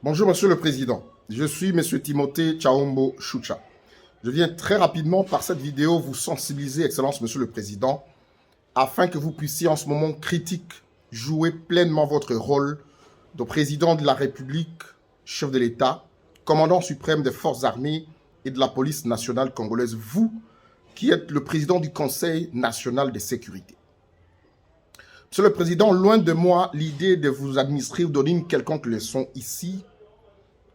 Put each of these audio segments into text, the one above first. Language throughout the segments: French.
Bonjour, Monsieur le Président. Je suis Monsieur Timothée Tchaombo Choucha. Je viens très rapidement par cette vidéo vous sensibiliser, Excellence Monsieur le Président, afin que vous puissiez en ce moment critique jouer pleinement votre rôle de Président de la République, chef de l'État, commandant suprême des forces armées et de la police nationale congolaise, vous qui êtes le Président du Conseil national de sécurité. Monsieur le Président, loin de moi l'idée de vous administrer ou donner une quelconque leçon ici,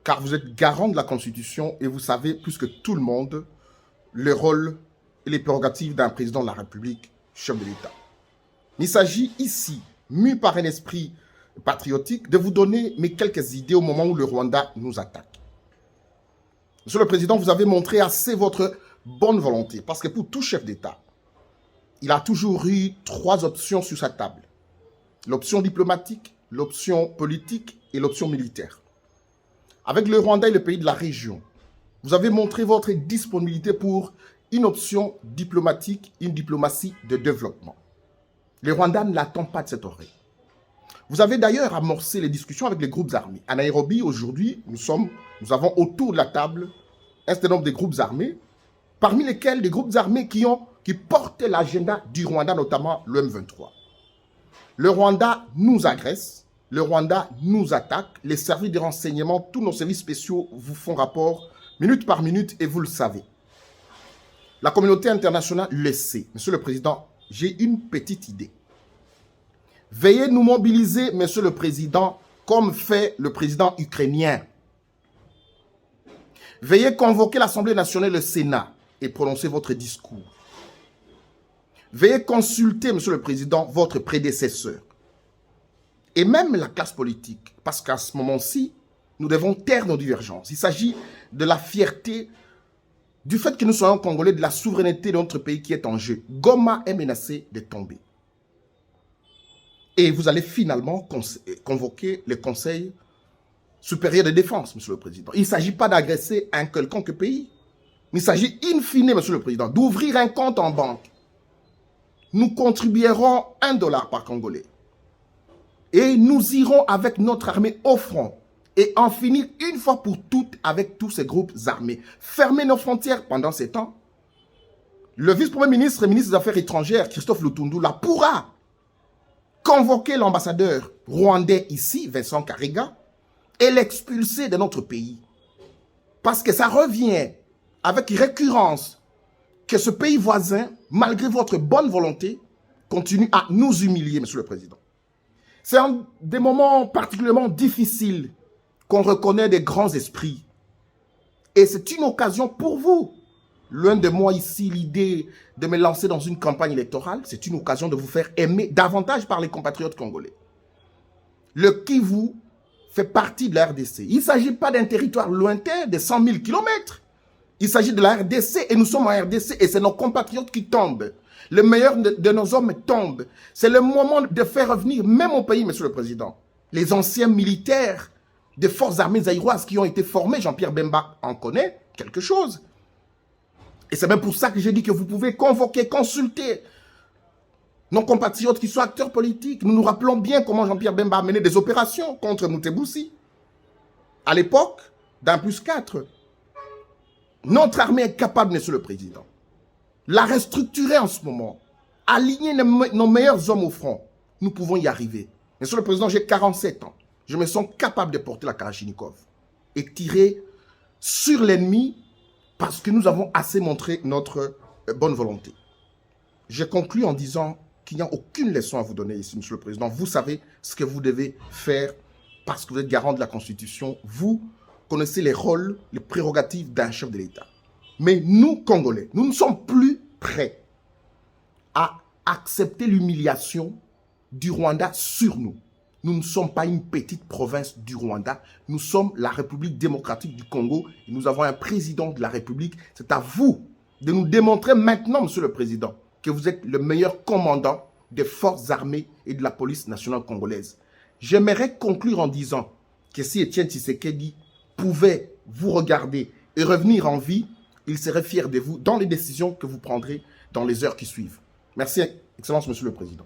car vous êtes garant de la Constitution et vous savez plus que tout le monde le rôle et les prérogatives d'un président de la République, chef de l'État. Il s'agit ici, mu par un esprit patriotique, de vous donner mes quelques idées au moment où le Rwanda nous attaque. Monsieur le Président, vous avez montré assez votre bonne volonté, parce que pour tout chef d'État, il a toujours eu 3 options sur sa table. L'option diplomatique, l'option politique et l'option militaire. Avec le Rwanda et le pays de la région, vous avez montré votre disponibilité pour une option diplomatique, une diplomatie de développement. Le Rwanda ne l'attend pas de cette oreille. Vous avez d'ailleurs amorcé les discussions avec les groupes armés. À Nairobi, aujourd'hui, nous avons autour de la table un certain nombre de groupes armés, parmi lesquels des groupes armés qui portaient l'agenda du Rwanda, notamment le M23. Le Rwanda nous agresse, le Rwanda nous attaque, les services de renseignement, tous nos services spéciaux vous font rapport minute par minute et vous le savez. La communauté internationale le sait. Monsieur le Président, j'ai une petite idée. Veuillez nous mobiliser, Monsieur le Président, comme fait le président ukrainien. Veuillez convoquer l'Assemblée nationale et le Sénat et prononcer votre discours. Veuillez consulter, Monsieur le Président, votre prédécesseur. Et même la classe politique, parce qu'à ce moment-ci, nous devons taire nos divergences. Il s'agit de la fierté, du fait que nous soyons Congolais, de la souveraineté de notre pays qui est en jeu. Goma est menacé de tomber. Et vous allez finalement convoquer le Conseil supérieur de défense, Monsieur le Président. Il ne s'agit pas d'agresser un quelconque pays. Il s'agit, in fine, Monsieur le Président, d'ouvrir un compte en banque. Nous contribuerons $1 par Congolais. Et nous irons avec notre armée au front et en finir une fois pour toutes avec tous ces groupes armés. Fermer nos frontières pendant ces temps. Le vice-premier ministre et ministre des Affaires étrangères, Christophe Lutundula, pourra convoquer l'ambassadeur rwandais ici, Vincent Karega, et l'expulser de notre pays. Parce que ça revient avec récurrence que ce pays voisin, malgré votre bonne volonté, continue à nous humilier, Monsieur le Président. C'est en des moments particulièrement difficiles qu'on reconnaît des grands esprits. Et c'est une occasion pour vous. Loin de moi ici l'idée de me lancer dans une campagne électorale, c'est une occasion de vous faire aimer davantage par les compatriotes congolais. Le Kivu fait partie de la RDC. Il ne s'agit pas d'un territoire lointain de 100 000 km. Il s'agit de la RDC et nous sommes en RDC et c'est nos compatriotes qui tombent. Le meilleur de nos hommes tombe. C'est le moment de faire revenir, même au pays, Monsieur le Président, les anciens militaires des forces armées zaïroises qui ont été formés. Jean-Pierre Bemba en connaît quelque chose. Et c'est même pour ça que j'ai dit que vous pouvez convoquer, consulter nos compatriotes qui sont acteurs politiques. Nous nous rappelons bien comment Jean-Pierre Bemba a mené des opérations contre Moutebousi. À l'époque, d'1+4. Notre armée est capable, Monsieur le Président, la restructurer en ce moment, aligner nos meilleurs hommes au front. Nous pouvons y arriver. Monsieur le Président, j'ai 47 ans. Je me sens capable de porter la Kalachnikov et tirer sur l'ennemi parce que nous avons assez montré notre bonne volonté. Je conclus en disant qu'il n'y a aucune leçon à vous donner ici, Monsieur le Président. Vous savez ce que vous devez faire parce que vous êtes garant de la Constitution. Vous connaissez les rôles, les prérogatives d'un chef de l'État. Mais nous, Congolais, nous ne sommes plus prêts à accepter l'humiliation du Rwanda sur nous. Nous ne sommes pas une petite province du Rwanda. Nous sommes la République démocratique du Congo et nous avons un président de la République. C'est à vous de nous démontrer maintenant, Monsieur le Président, que vous êtes le meilleur commandant des forces armées et de la police nationale congolaise. J'aimerais conclure en disant que si Étienne Tshisekedi pouvait vous regarder et revenir en vie, il serait fier de vous dans les décisions que vous prendrez dans les heures qui suivent. Merci, Excellence, Monsieur le Président.